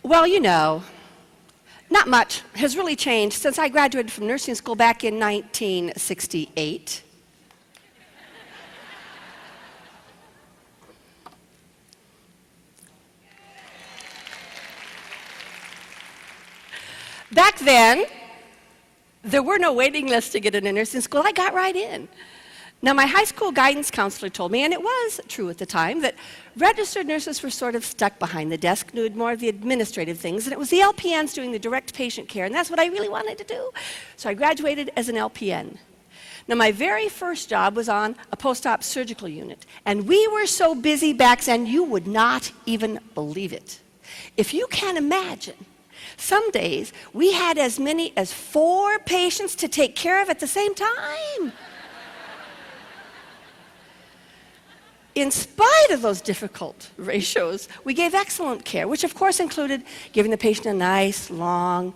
Well, you know, not much has really changed since I graduated from nursing school back in 1968. Back then, there were no waiting lists to get into nursing school. I got right in. Now, my high school guidance counselor told me, and it was true at the time, that registered nurses were sort of stuck behind the desk, doing more of the administrative things, and it was the LPNs doing the direct patient care, and that's what I really wanted to do. So I graduated as an LPN. Now, my very first job was on a post-op surgical unit, and we were so busy back then, you would not even believe it. If you can imagine, some days we had as many as 4 patients to take care of at the same time. In spite of those difficult ratios, we gave excellent care, which of course included giving the patient a nice, long,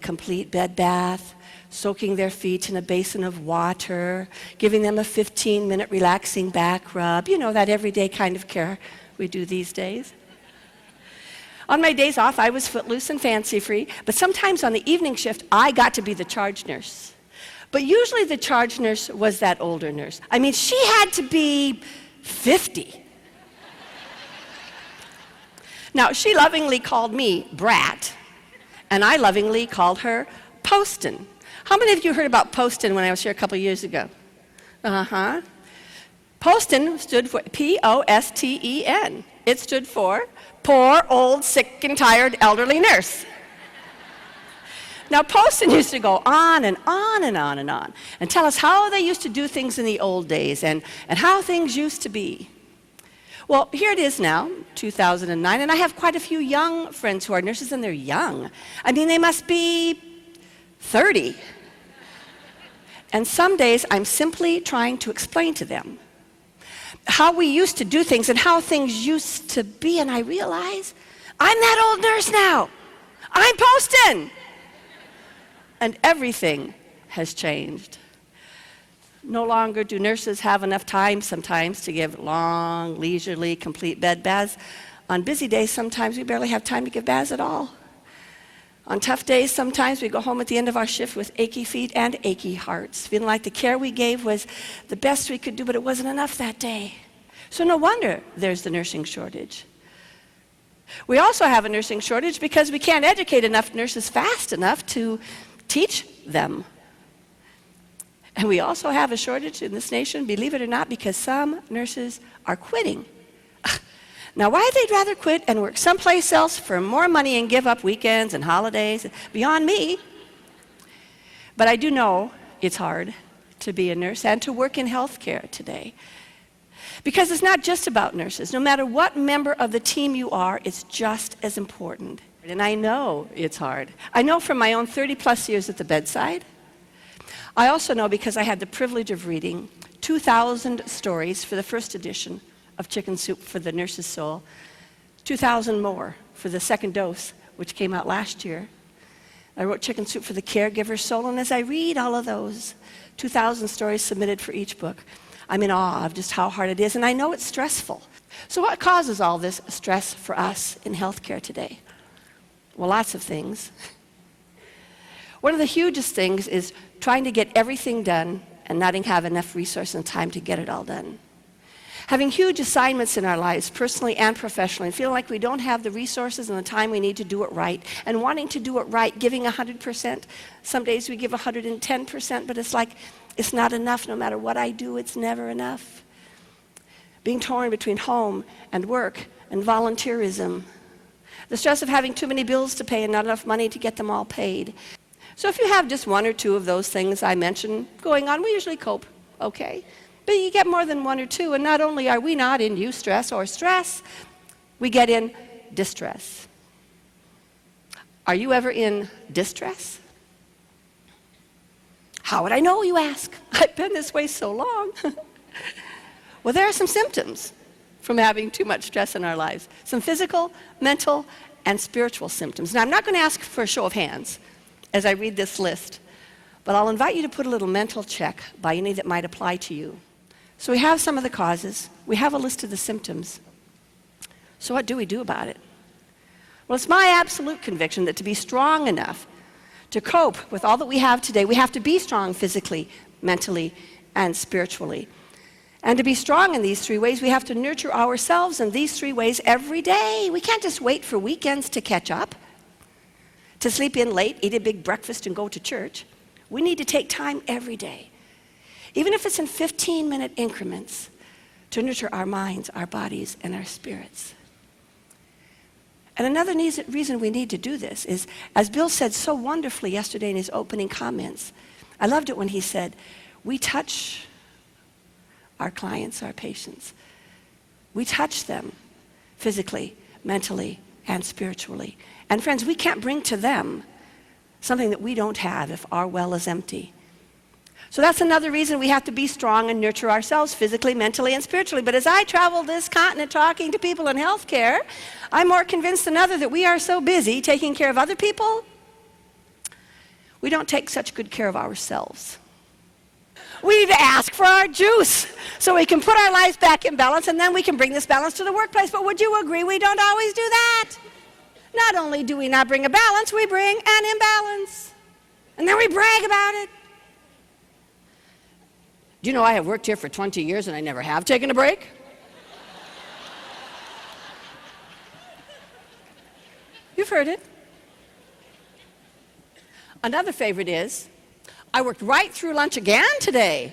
complete bed bath, soaking their feet in a basin of water, giving them a 15-minute relaxing back rub, you know, that everyday kind of care we do these days. On my days off, I was footloose and fancy-free, but sometimes on the evening shift, I got to be the charge nurse. But usually the charge nurse was that older nurse. I mean, she had to be 50. Now, she lovingly called me Brat, and I lovingly called her Poston. How many of you heard about Poston when I was here a couple years ago? Poston stood for P-O-S-T-E-N. It stood for Poor, Old, Sick, and Tired Elderly Nurse. Now, Poston used to go on and on and on and on and tell us how they used to do things in the old days and how things used to be. Well, here it is now, 2009, and I have quite a few young friends who are nurses, and they're young. I mean, they must be 30. And some days I'm simply trying to explain to them how we used to do things and how things used to be, and I realize I'm that old nurse now. I'm Poston. And everything has changed. No longer do nurses have enough time sometimes to give long, leisurely, complete bed baths. On busy days, sometimes we barely have time to give baths at all. On tough days, sometimes we go home at the end of our shift with achy feet and achy hearts, feeling like the care we gave was the best we could do, but it wasn't enough that day. So no wonder there's the nursing shortage. We also have a nursing shortage because we can't educate enough nurses fast enough to teach them. And we also have a shortage in this nation, believe it or not, because some nurses are quitting. Now, why they'd rather quit and work someplace else for more money and give up weekends and holidays, beyond me. But I do know it's hard to be a nurse and to work in healthcare today. Because it's not just about nurses. No matter what member of the team you are, it's just as important. And I know it's hard. I know from my own 30-plus years at the bedside. I also know because I had the privilege of reading 2,000 stories for the first edition of Chicken Soup for the Nurse's Soul, 2,000 more for the second dose, which came out last year. I wrote Chicken Soup for the Caregiver's Soul, and as I read all of those 2,000 stories submitted for each book, I'm in awe of just how hard it is, and I know it's stressful. So what causes all this stress for us in healthcare today? Well, lots of things. One of the hugest things is trying to get everything done and not have enough resource and time to get it all done. Having huge assignments in our lives, personally and professionally, and feeling like we don't have the resources and the time we need to do it right, and wanting to do it right, giving 100%. Some days we give 110%, but it's like it's not enough. No matter what I do, it's never enough. Being torn between home and work and volunteerism. The stress of having too many bills to pay and not enough money to get them all paid. So if you have just one or two of those things I mentioned going on, we usually cope okay. But you get more than one or two, and not only are we not in eustress or stress, we get in distress. Are you ever in distress? How would I know, you ask? I've been this way so long. Well, there are some symptoms from having too much stress in our lives. Some physical, mental, and spiritual symptoms. Now, I'm not going to ask for a show of hands as I read this list, but I'll invite you to put a little mental check by any that might apply to you. So we have some of the causes. We have a list of the symptoms. So what do we do about it? Well, it's my absolute conviction that to be strong enough to cope with all that we have today, we have to be strong physically, mentally, and spiritually. And to be strong in these three ways, we have to nurture ourselves in these three ways every day. We can't just wait for weekends to catch up, to sleep in late, eat a big breakfast, and go to church. We need to take time every day, even if it's in 15-minute increments, to nurture our minds, our bodies, and our spirits. And another reason we need to do this is, as Bill said so wonderfully yesterday in his opening comments, I loved it when he said, we touch our clients, our patients. We touch them physically, mentally, and spiritually. And friends, we can't bring to them something that we don't have if our well is empty. So that's another reason we have to be strong and nurture ourselves physically, mentally, and spiritually. But as I travel this continent talking to people in healthcare, I'm more convinced than ever that we are so busy taking care of other people, we don't take such good care of ourselves. We need to ask for our juice so we can put our lives back in balance, and then we can bring this balance to the workplace. But would you agree we don't always do that? Not only do we not bring a balance, we bring an imbalance. And then we brag about it. Do you know I have worked here for 20 years and I never have taken a break? You've heard it. Another favorite is, I worked right through lunch again today.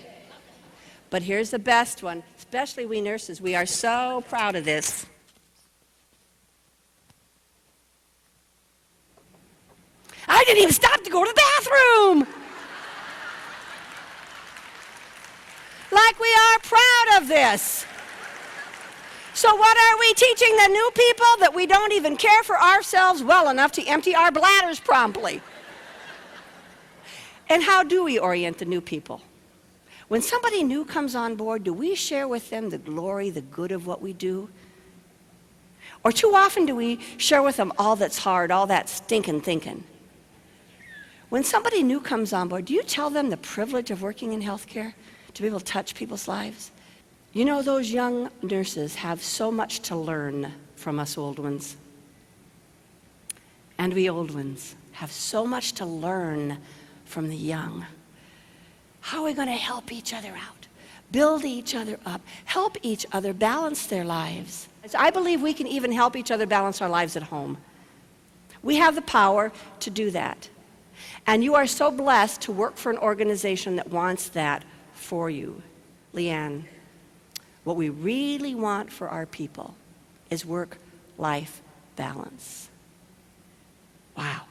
But here's the best one, especially we nurses. We are so proud of this. I didn't even stop to go to the bathroom. Like we are proud of this. So what are we teaching the new people? That we don't even care for ourselves well enough to empty our bladders promptly. And how do we orient the new people? When somebody new comes on board, do we share with them the glory, the good of what we do? Or too often do we share with them all that's hard, all that stinking thinking? When somebody new comes on board, do you tell them the privilege of working in healthcare? To be able to touch people's lives? You know, those young nurses have so much to learn from us old ones. And we old ones have so much to learn from the young. How are we going to help each other out, build each other up, help each other balance their lives? I believe we can even help each other balance our lives at home. We have the power to do that. And you are so blessed to work for an organization that wants that for you. LeAnn, what we really want for our people is work-life balance. Wow.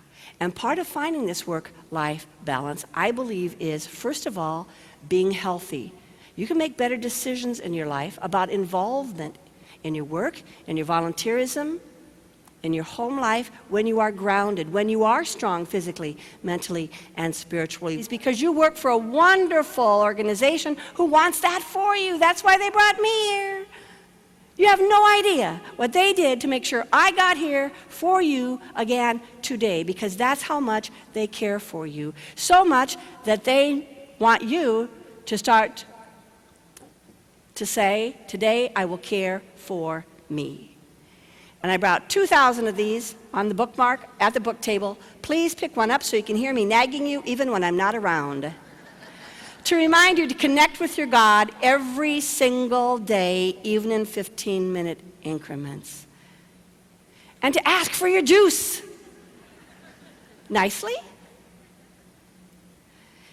And part of finding this work-life balance, I believe, is, first of all, being healthy. You can make better decisions in your life about involvement in your work, in your volunteerism, in your home life, when you are grounded, when you are strong physically, mentally, and spiritually. It's because you work for a wonderful organization who wants that for you. That's why they brought me here. You have no idea what they did to make sure I got here for you again today, because that's how much they care for you. So much that they want you to start to say, today I will care for me. And I brought 2,000 of these on the bookmark at the book table. Please pick one up so you can hear me nagging you even when I'm not around. To remind you to connect with your God every single day, even in 15-minute increments. And to ask for your juice. Nicely.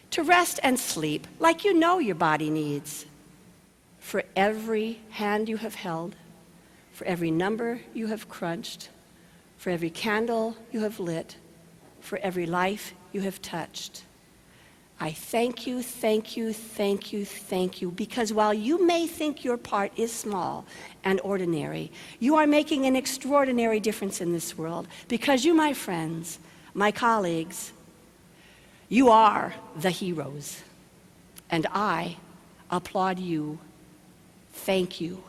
To rest and sleep like you know your body needs. For every hand you have held, for every number you have crunched, for every candle you have lit, for every life you have touched. I thank you, thank you, thank you, thank you, because while you may think your part is small and ordinary, you are making an extraordinary difference in this world, because you, my friends, my colleagues, you are the heroes, and I applaud you. Thank you.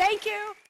Thank you.